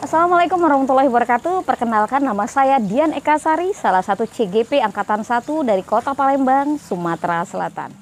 Assalamualaikum warahmatullahi wabarakatuh. Perkenalkan, nama saya Dian Ekasari, salah satu CGP Angkatan 1 dari Kota Palembang, Sumatera Selatan.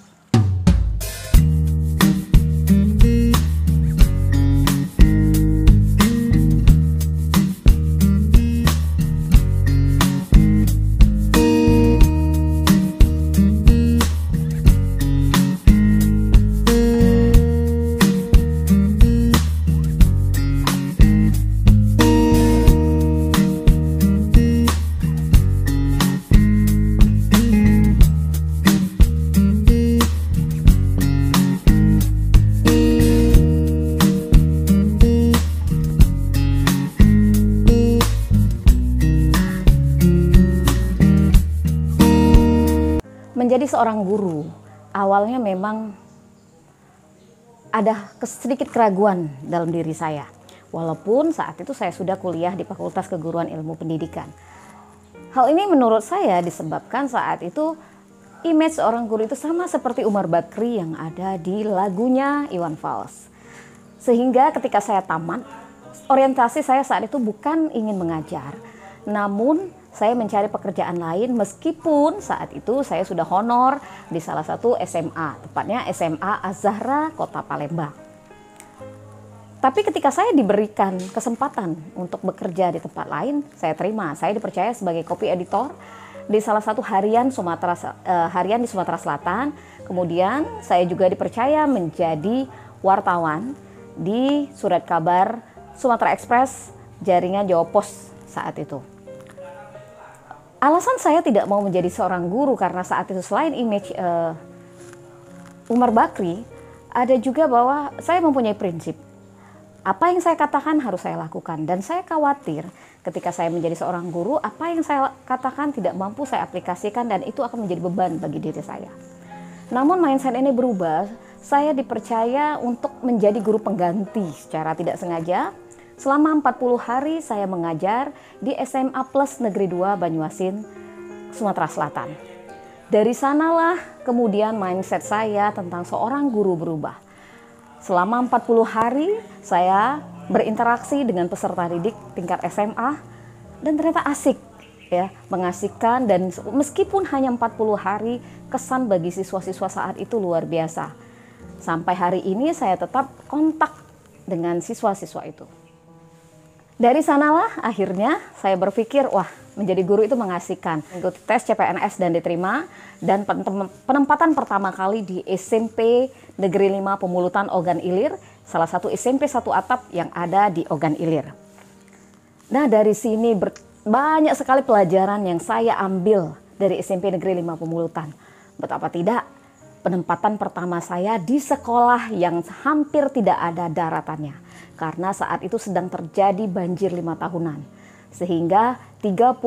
Menjadi seorang guru, awalnya memang ada sedikit keraguan dalam diri saya. Walaupun saat itu saya sudah kuliah di Fakultas Keguruan Ilmu Pendidikan. Hal ini menurut saya disebabkan saat itu image seorang guru itu sama seperti Umar Bakri yang ada di lagunya Iwan Fals. Sehingga ketika saya tamat, orientasi saya saat itu bukan ingin mengajar, namun saya mencari pekerjaan lain meskipun saat itu saya sudah honor di salah satu SMA, tepatnya SMA Az-Zahra Kota Palembang. Tapi ketika saya diberikan kesempatan untuk bekerja di tempat lain, saya terima. Saya dipercaya sebagai copy editor di salah satu harian di Sumatera Selatan. Kemudian saya juga dipercaya menjadi wartawan di Surat Kabar Sumatera Express jaringan Jawa Pos saat itu. Alasan saya tidak mau menjadi seorang guru karena saat itu selain image Umar Bakri, ada juga bahwa saya mempunyai prinsip. Apa yang saya katakan harus saya lakukan, dan saya khawatir ketika saya menjadi seorang guru, apa yang saya katakan tidak mampu saya aplikasikan dan itu akan menjadi beban bagi diri saya. Namun mindset ini berubah, saya dipercaya untuk menjadi guru pengganti secara tidak sengaja. Selama 40 hari saya mengajar di SMA Plus Negeri 2 Banyuasin, Sumatera Selatan. Dari sanalah kemudian mindset saya tentang seorang guru berubah. Selama 40 hari saya berinteraksi dengan peserta didik tingkat SMA dan ternyata asik, ya, mengasihkan, dan meskipun hanya 40 hari, kesan bagi siswa-siswa saat itu luar biasa. Sampai hari ini saya tetap kontak dengan siswa-siswa itu. Dari sanalah akhirnya saya berpikir, wah, menjadi guru itu mengasihkan. Mengikuti tes CPNS dan diterima, dan penempatan pertama kali di SMP Negeri 5 Pemulutan Ogan Ilir, salah satu SMP satu atap yang ada di Ogan Ilir. Nah, dari sini banyak sekali pelajaran yang saya ambil dari SMP Negeri 5 Pemulutan. Betapa tidak, penempatan pertama saya di sekolah yang hampir tidak ada daratannya. Karena saat itu sedang terjadi banjir 5 tahunan. Sehingga 30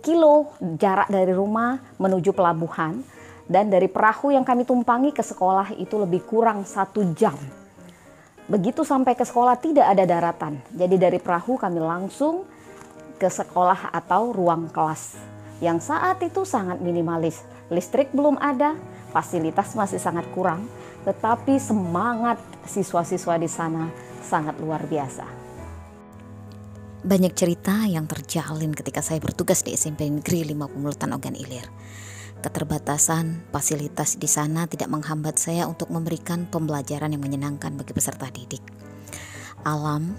kilo jarak dari rumah menuju pelabuhan. Dan dari perahu yang kami tumpangi ke sekolah itu lebih kurang 1 jam. Begitu sampai ke sekolah tidak ada daratan. Jadi dari perahu kami langsung ke sekolah atau ruang kelas. Yang saat itu sangat minimalis. Listrik belum ada, fasilitas masih sangat kurang. Tetapi semangat siswa-siswa di sana sangat luar biasa. Banyak cerita yang terjalin ketika saya bertugas di SMP Negeri 5 Pemulutan Ogan Ilir. Keterbatasan fasilitas di sana tidak menghambat saya untuk memberikan pembelajaran yang menyenangkan bagi peserta didik. Alam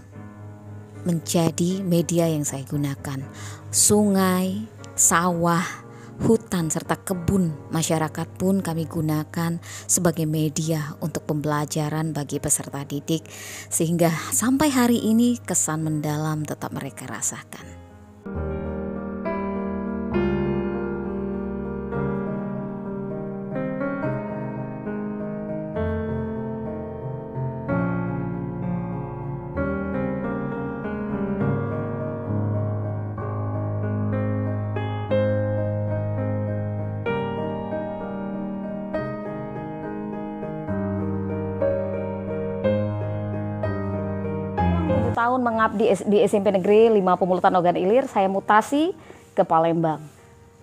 menjadi media yang saya gunakan. Sungai, sawah, hutan serta kebun masyarakat pun kami gunakan sebagai media untuk pembelajaran bagi peserta didik, sehingga sampai hari ini kesan mendalam tetap mereka rasakan. Tahun mengabdi di SMP Negeri 5 Pemulutan Ogan Ilir, saya mutasi ke Palembang.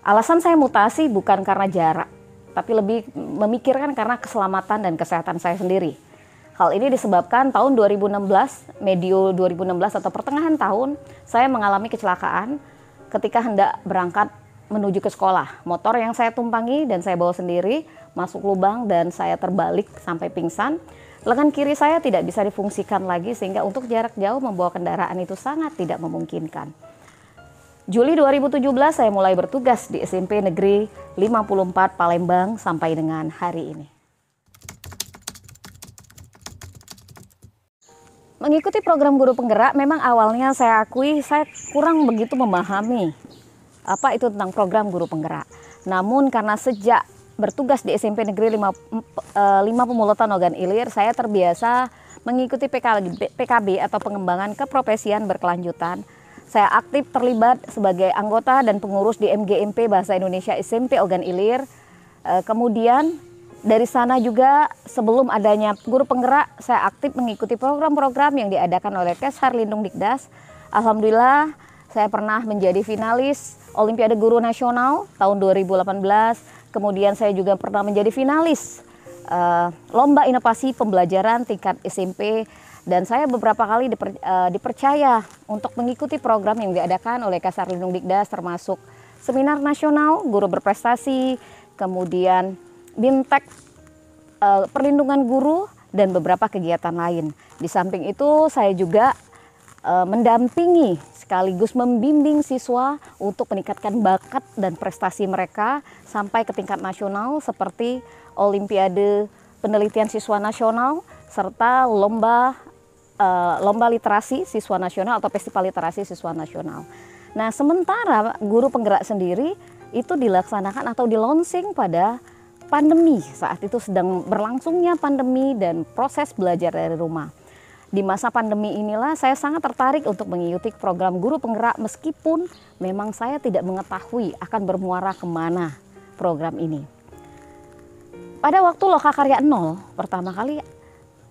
Alasan saya mutasi bukan karena jarak, tapi lebih memikirkan karena keselamatan dan kesehatan saya sendiri. Hal ini disebabkan tahun 2016, medio 2016 atau pertengahan tahun, saya mengalami kecelakaan ketika hendak berangkat menuju ke sekolah. Motor yang saya tumpangi dan saya bawa sendiri masuk lubang dan saya terbalik sampai pingsan. Lengan kiri saya tidak bisa difungsikan lagi sehingga untuk jarak jauh membawa kendaraan itu sangat tidak memungkinkan. Juli 2017 saya mulai bertugas di SMP Negeri 54 Palembang sampai dengan hari ini. Mengikuti program guru penggerak memang awalnya saya akui saya kurang begitu memahami apa itu tentang program guru penggerak. Namun karena sejak bertugas di SMP Negeri 5 Pemulutan Ogan Ilir, saya terbiasa mengikuti PKB atau pengembangan keprofesian berkelanjutan. Saya aktif terlibat sebagai anggota dan pengurus di MGMP Bahasa Indonesia SMP Ogan Ilir. Kemudian dari sana juga sebelum adanya guru penggerak, saya aktif mengikuti program-program yang diadakan oleh Keshar Lindung Dikdas. Alhamdulillah saya pernah menjadi finalis Olimpiade Guru Nasional tahun 2018. Kemudian saya juga pernah menjadi finalis Lomba Inovasi Pembelajaran tingkat SMP. Dan saya beberapa kali dipercaya untuk mengikuti program yang diadakan oleh Keshar Lindung Dikdas, termasuk seminar nasional guru berprestasi, kemudian BIMTEK, perlindungan guru, dan beberapa kegiatan lain. Di samping itu saya juga mendampingi sekaligus membimbing siswa untuk meningkatkan bakat dan prestasi mereka sampai ke tingkat nasional seperti Olimpiade Penelitian Siswa Nasional serta lomba literasi siswa nasional atau festival literasi siswa nasional. Nah, sementara guru penggerak sendiri itu dilaksanakan atau di-launching pada pandemi. Saat itu sedang berlangsungnya pandemi dan proses belajar dari rumah. Di masa pandemi inilah saya sangat tertarik untuk mengikuti program guru penggerak meskipun memang saya tidak mengetahui akan bermuara kemana program ini. Pada waktu Lokakarya 0 pertama kali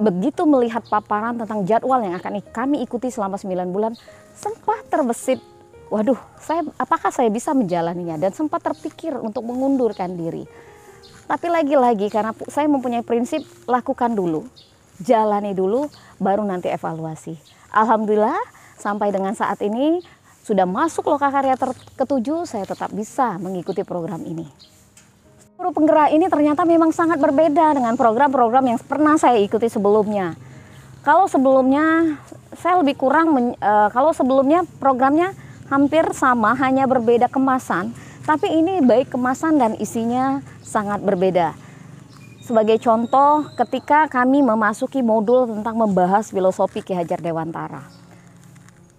begitu melihat paparan tentang jadwal yang akan kami ikuti selama 9 bulan, sempat terbesit, waduh, apakah saya bisa menjalaninya? Dan sempat terpikir untuk mengundurkan diri. Tapi lagi-lagi karena saya mempunyai prinsip, lakukan dulu, jalani dulu, baru nanti evaluasi. Alhamdulillah sampai dengan saat ini sudah masuk Lokakarya ke-7, saya tetap bisa mengikuti program ini. Guru penggerak ini ternyata memang sangat berbeda dengan program-program yang pernah saya ikuti sebelumnya. Kalau sebelumnya saya lebih kurang, kalau sebelumnya programnya hampir sama, hanya berbeda kemasan, tapi ini baik kemasan dan isinya sangat berbeda. Sebagai contoh, ketika kami memasuki modul tentang membahas filosofi Ki Hajar Dewantara.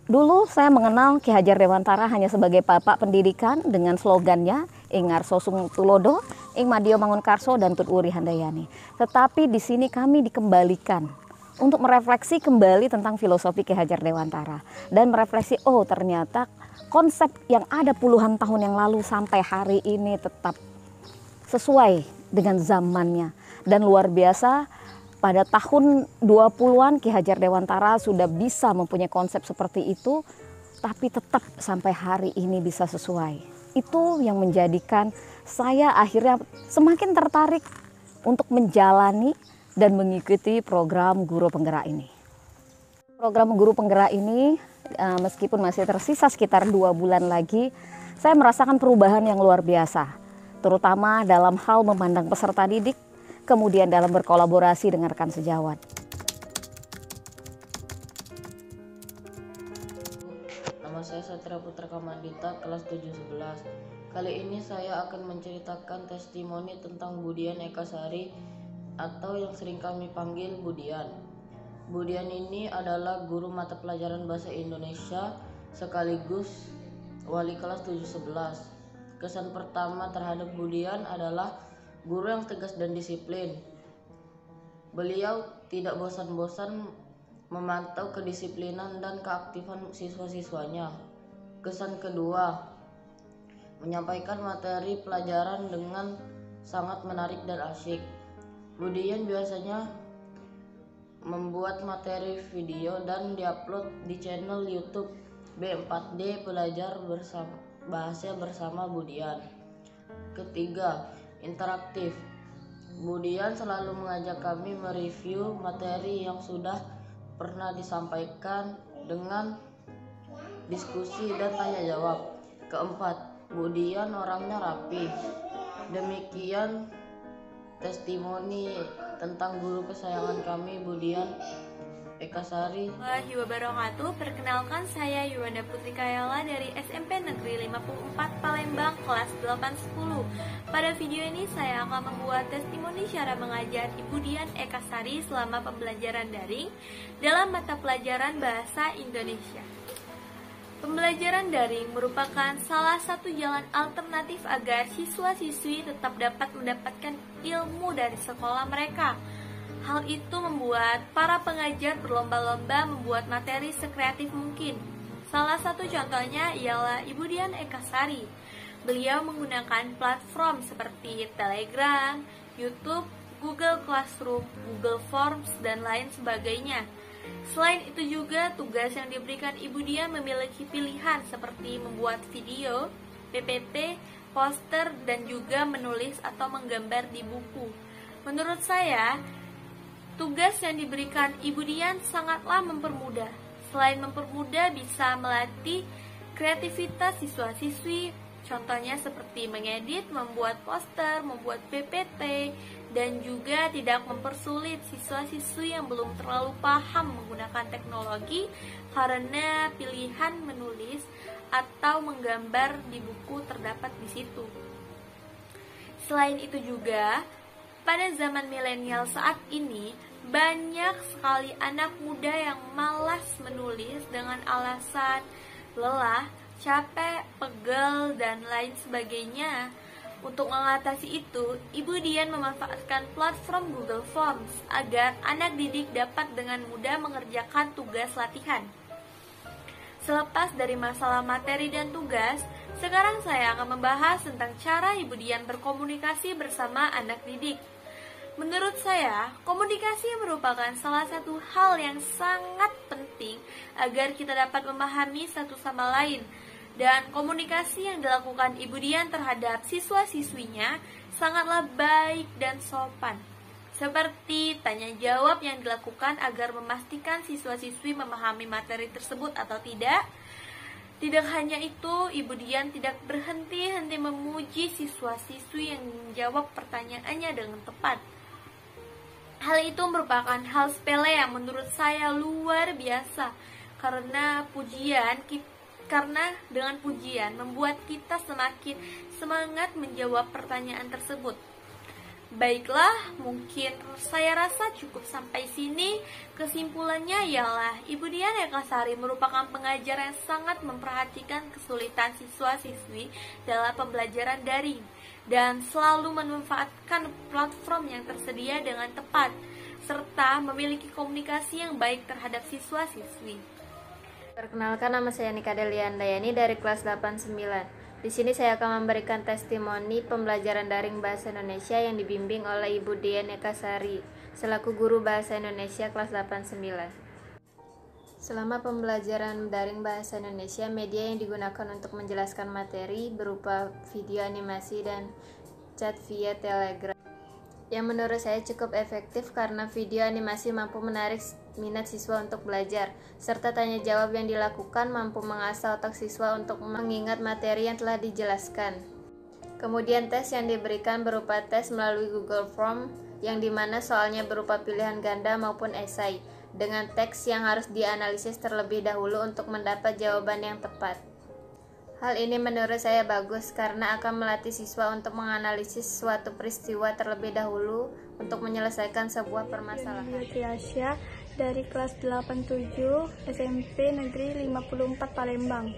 Dulu saya mengenal Ki Hajar Dewantara hanya sebagai bapak pendidikan dengan slogannya Ing Ngarso Sung Tulodo, Ing Madio Mangunkarso, dan Tut Wuri Handayani. Tetapi di sini kami dikembalikan untuk merefleksi kembali tentang filosofi Ki Hajar Dewantara dan merefleksi, oh ternyata konsep yang ada puluhan tahun yang lalu sampai hari ini tetap sesuai dengan zamannya. Dan luar biasa, pada tahun 20-an Ki Hajar Dewantara sudah bisa mempunyai konsep seperti itu, tapi tetap sampai hari ini bisa sesuai. Itu yang menjadikan saya akhirnya semakin tertarik untuk menjalani dan mengikuti program guru penggerak ini. Program guru penggerak ini meskipun masih tersisa sekitar 2 bulan lagi, saya merasakan perubahan yang luar biasa, terutama dalam hal memandang peserta didik, kemudian dalam berkolaborasi dengan rekan sejawat. Nama saya Satria Putra Kamandita, kelas 711. Kali ini saya akan menceritakan testimoni tentang Budian Ekasari atau yang sering kami panggil Budian. Budian ini adalah guru mata pelajaran bahasa Indonesia sekaligus wali kelas 711. Kesan pertama terhadap Budian adalah guru yang tegas dan disiplin. Beliau tidak bosan-bosan memantau kedisiplinan dan keaktifan siswa-siswanya. Kesan kedua, menyampaikan materi pelajaran dengan sangat menarik dan asyik. Budian biasanya membuat materi video dan diupload di channel YouTube B4D Belajar Bahasa Bersama Budian. Ketiga, interaktif. Budian selalu mengajak kami mereview materi yang sudah pernah disampaikan dengan diskusi dan tanya jawab. Keempat, Budian orangnya rapi. Demikian testimoni tentang guru kesayangan kami, Budian Ekasari. Warahmatullahi wabarakatuh. Perkenalkan, saya Yuwanda Putri Kayala dari SMP Negeri 54 Palembang kelas 810. Pada video ini saya akan membuat testimoni cara mengajar Ibu Dian Ekasari selama pembelajaran daring dalam mata pelajaran Bahasa Indonesia. Pembelajaran daring merupakan salah satu jalan alternatif agar siswa-siswi tetap dapat mendapatkan ilmu dari sekolah mereka. Hal itu membuat para pengajar berlomba-lomba membuat materi sekreatif mungkin. Salah satu contohnya ialah Ibu Dian Ekasari. Beliau menggunakan platform seperti Telegram, YouTube, Google Classroom, Google Forms, dan lain sebagainya. Selain itu juga tugas yang diberikan Ibu Dian memiliki pilihan seperti membuat video, PPT, poster, dan juga menulis atau menggambar di buku. Menurut saya, tugas yang diberikan Ibu Dian sangatlah mempermudah. Selain mempermudah, bisa melatih kreativitas siswa-siswi, contohnya seperti mengedit, membuat poster, membuat PPT, dan juga tidak mempersulit siswa-siswi yang belum terlalu paham menggunakan teknologi karena pilihan menulis atau menggambar di buku terdapat di situ. Selain itu juga, pada zaman milenial saat ini, banyak sekali anak muda yang malas menulis dengan alasan lelah, capek, pegel, dan lain sebagainya. Untuk mengatasi itu, Ibu Dian memanfaatkan platform Google Forms agar anak didik dapat dengan mudah mengerjakan tugas latihan. Selepas dari masalah materi dan tugas, sekarang saya akan membahas tentang cara Ibu Dian berkomunikasi bersama anak didik. Menurut saya, komunikasi merupakan salah satu hal yang sangat penting agar kita dapat memahami satu sama lain. Dan komunikasi yang dilakukan Ibu Dian terhadap siswa-siswinya sangatlah baik dan sopan. Seperti tanya jawab yang dilakukan agar memastikan siswa-siswi memahami materi tersebut atau tidak. Tidak hanya itu, Ibu Dian tidak berhenti-henti memuji siswa-siswi yang menjawab pertanyaannya dengan tepat. Hal itu merupakan hal sepele yang menurut saya luar biasa, karena dengan pujian membuat kita semakin semangat menjawab pertanyaan tersebut. Baiklah, mungkin saya rasa cukup sampai sini. Kesimpulannya ialah Ibu Dian Ekasari merupakan pengajar yang sangat memperhatikan kesulitan siswa-siswi dalam pembelajaran daring dan selalu memanfaatkan platform yang tersedia dengan tepat, serta memiliki komunikasi yang baik terhadap siswa-siswi. Perkenalkan, nama saya Nika Deliandayani dari kelas 89. Di sini saya akan memberikan testimoni pembelajaran daring Bahasa Indonesia yang dibimbing oleh Ibu Dian Ekasari selaku guru Bahasa Indonesia kelas 89. Selama pembelajaran daring Bahasa Indonesia, media yang digunakan untuk menjelaskan materi berupa video animasi dan chat via Telegram, yang menurut saya cukup efektif karena video animasi mampu menarik minat siswa untuk belajar, serta tanya jawab yang dilakukan mampu mengasah otak siswa untuk mengingat materi yang telah dijelaskan. Kemudian tes yang diberikan berupa tes melalui Google Form, yang dimana soalnya berupa pilihan ganda maupun esai, dengan teks yang harus dianalisis terlebih dahulu untuk mendapat jawaban yang tepat. Hal ini menurut saya bagus karena akan melatih siswa untuk menganalisis suatu peristiwa terlebih dahulu untuk menyelesaikan sebuah permasalahan. Triasya dari kelas 87 SMP Negeri 54 Palembang.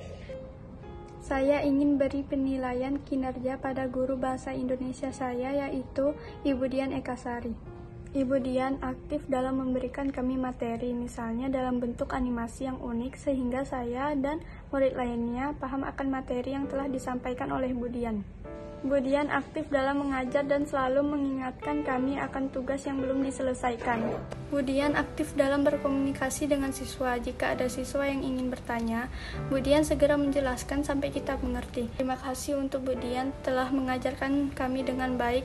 Saya ingin beri penilaian kinerja pada guru bahasa Indonesia saya, yaitu Ibu Dian Ekasari. Ibu Dian aktif dalam memberikan kami materi, misalnya dalam bentuk animasi yang unik sehingga saya dan murid lainnya paham akan materi yang telah disampaikan oleh Bu Dian. Bu Dian aktif dalam mengajar dan selalu mengingatkan kami akan tugas yang belum diselesaikan. Bu Dian aktif dalam berkomunikasi dengan siswa. Jika ada siswa yang ingin bertanya, Bu Dian segera menjelaskan sampai kita mengerti. Terima kasih untuk Bu Dian telah mengajarkan kami dengan baik.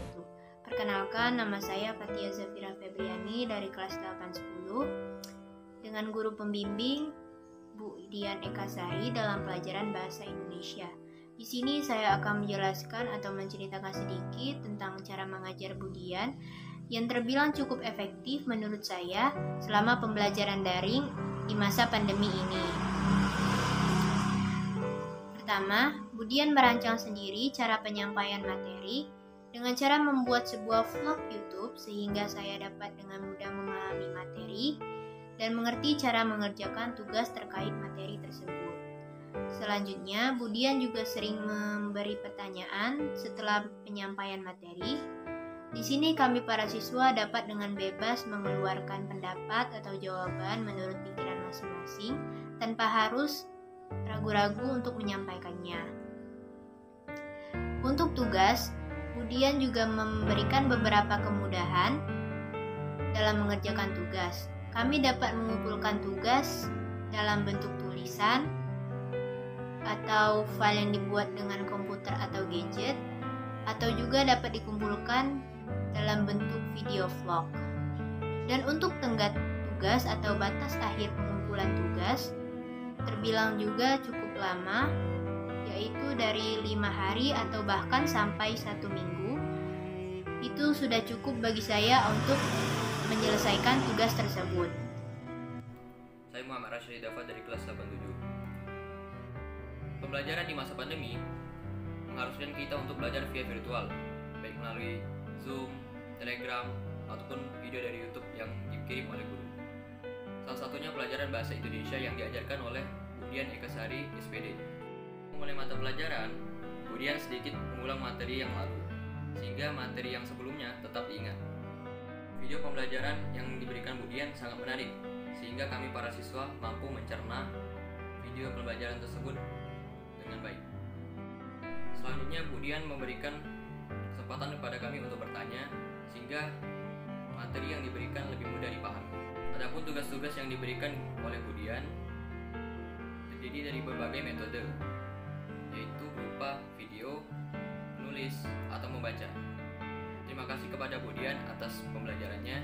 Perkenalkan, nama saya Fatia Zafira Febriani dari kelas 810 dengan guru pembimbing Bu Dian Ekasari dalam pelajaran Bahasa Indonesia. Di sini saya akan menjelaskan atau menceritakan sedikit tentang cara mengajar Bu Dian yang terbilang cukup efektif menurut saya selama pembelajaran daring di masa pandemi ini. Pertama, Bu Dian merancang sendiri cara penyampaian materi dengan cara membuat sebuah vlog YouTube sehingga saya dapat dengan mudah memahami materi dan mengerti cara mengerjakan tugas terkait materi tersebut. Selanjutnya, Bu Dian juga sering memberi pertanyaan setelah penyampaian materi. Di sini kami para siswa dapat dengan bebas mengeluarkan pendapat atau jawaban menurut pikiran masing-masing tanpa harus ragu-ragu untuk menyampaikannya. Untuk tugas, Bu Dian juga memberikan beberapa kemudahan dalam mengerjakan tugas. Kami dapat mengumpulkan tugas dalam bentuk tulisan atau file yang dibuat dengan komputer atau gadget, atau juga dapat dikumpulkan dalam bentuk video vlog. Dan untuk tenggat tugas atau batas akhir pengumpulan tugas terbilang juga cukup lama, yaitu dari 5 hari atau bahkan sampai 1 minggu. Itu sudah cukup bagi saya untuk menyelesaikan tugas tersebut. Saya Muhammad Rashid Dafa dari kelas 87. Pembelajaran di masa pandemi mengharuskan kita untuk belajar via virtual, baik melalui Zoom, Telegram, ataupun video dari YouTube yang dikirim oleh guru. Salah satunya pelajaran Bahasa Indonesia yang diajarkan oleh Bu Dian Ekasari, SPD. Mulai mata pelajaran, Bu Dian sedikit mengulang materi yang lalu, sehingga materi yang sebelumnya tetap diingat. Video pembelajaran yang diberikan Bu Dian sangat menarik, sehingga kami para siswa mampu mencerna video pembelajaran tersebut dengan baik. Selanjutnya, Bu Dian memberikan kesempatan kepada kami untuk bertanya, sehingga materi yang diberikan lebih mudah dipahami. Adapun tugas-tugas yang diberikan oleh Bu Dian terdiri dari berbagai metode, yaitu berupa video, menulis, atau membaca. Terima kasih kepada Bu Dian atas pembelajarannya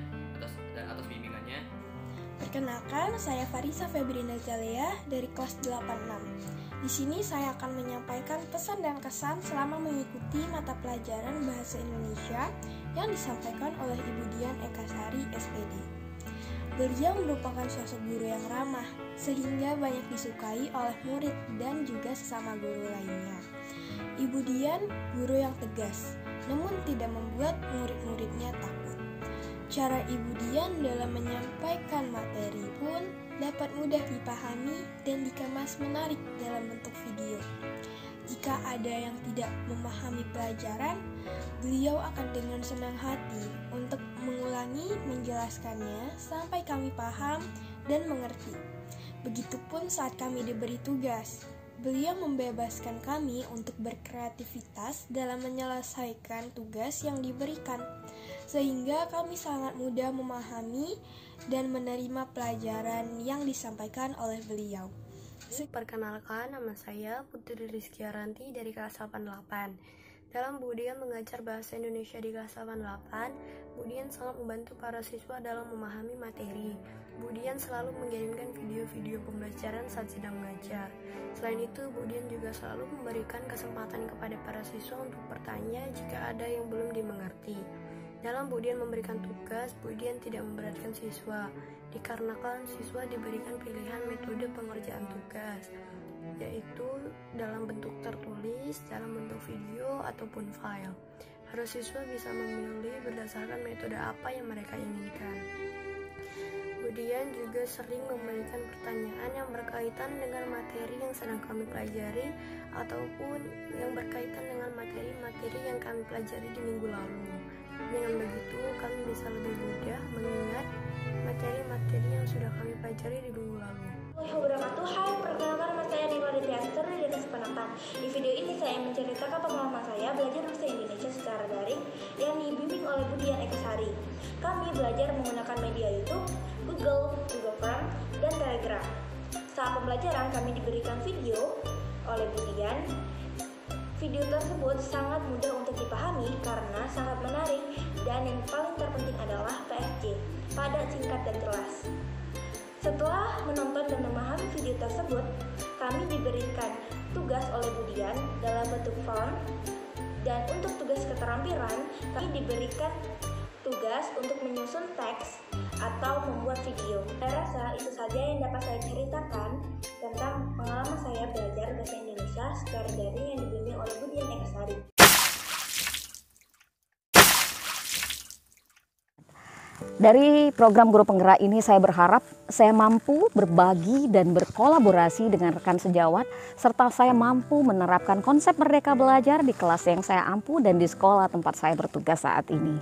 dan atas bimbingannya. Perkenalkan, saya Farisa Febrina Jalea dari kelas 86. Di sini saya akan menyampaikan pesan dan kesan selama mengikuti mata pelajaran Bahasa Indonesia yang disampaikan oleh Ibu Dian Ekasari, SPD. Beliau merupakan sosok guru yang ramah, sehingga banyak disukai oleh murid dan juga sesama guru lainnya. Ibu Dian guru yang tegas, namun tidak membuat murid-muridnya takut. Cara Ibu Dian dalam menyampaikan materi pun dapat mudah dipahami dan dikemas menarik dalam bentuk video. Jika ada yang tidak memahami pelajaran, beliau akan dengan senang hati untuk mengulangi menjelaskannya sampai kami paham dan mengerti. Begitupun saat kami diberi tugas, beliau membebaskan kami untuk berkreativitas dalam menyelesaikan tugas yang diberikan, sehingga kami sangat mudah memahami dan menerima pelajaran yang disampaikan oleh beliau. Perkenalkan, nama saya Putri Rizkyaranti dari kelas 88. Dalam Bu Dian mengajar Bahasa Indonesia di kelas 88, Bu Dian sangat membantu para siswa dalam memahami materi. Bu Dian selalu mengirimkan video-video pembelajaran saat sedang mengajar. Selain itu, Bu Dian juga selalu memberikan kesempatan kepada para siswa untuk bertanya jika ada yang belum dimengerti. Dalam Bu Dian memberikan tugas, Bu Dian tidak memberatkan siswa, dikarenakan siswa diberikan pilihan metode pengerjaan tugas, yaitu dalam bentuk tertulis, dalam bentuk video, ataupun file. Harus siswa bisa memilih berdasarkan metode apa yang mereka inginkan. Bu Dian juga sering memberikan pertanyaan yang berkaitan dengan materi yang sedang kami pelajari, ataupun yang berkaitan dengan materi-materi yang kami pelajari di minggu lalu. Dengan begitu, kami bisa lebih mudah mengingat materi-materi yang sudah kami pelajari di minggu lalu. Hai, perkenalkan nama saya Nima Ritiaster dari kelas 88. Di video ini saya menceritakan pengalaman saya belajar bahasa Indonesia secara daring yang dibimbing oleh Bu Dian Ekasari. Kami belajar menggunakan media YouTube, Google Form, dan Telegram. Saat pembelajaran kami diberikan video oleh Bu Dian. Video tersebut sangat mudah untuk dipahami karena sangat menarik dan yang paling terpenting adalah PSJ, padat, singkat, dan jelas. Setelah menonton dan memahami video tersebut, kami diberikan tugas oleh Budian dalam bentuk form, dan untuk tugas keterampilan, kami diberikan tugas untuk menyusun teks atau membuat video. Saya rasa itu saja yang dapat saya ceritakan tentang pengalaman saya belajar bahasa Indonesia secara daring yang dibimbing oleh Budian Eka Sari. Dari program Guru Penggerak ini saya berharap saya mampu berbagi dan berkolaborasi dengan rekan sejawat, serta saya mampu menerapkan konsep Merdeka Belajar di kelas yang saya ampu dan di sekolah tempat saya bertugas saat ini.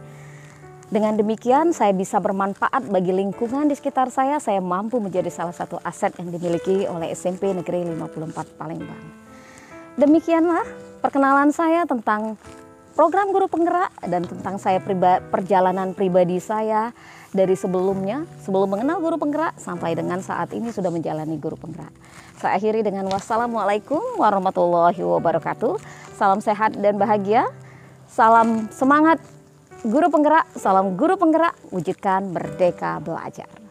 Dengan demikian saya bisa bermanfaat bagi lingkungan di sekitar saya mampu menjadi salah satu aset yang dimiliki oleh SMP Negeri 54 Palembang. Demikianlah perkenalan saya tentang program Guru Penggerak dan tentang saya perjalanan pribadi saya dari sebelumnya, sebelum mengenal Guru Penggerak sampai dengan saat ini sudah menjalani Guru Penggerak. Saya akhiri dengan wassalamualaikum warahmatullahi wabarakatuh. Salam sehat dan bahagia. Salam semangat Guru Penggerak, salam Guru Penggerak, wujudkan Merdeka Belajar.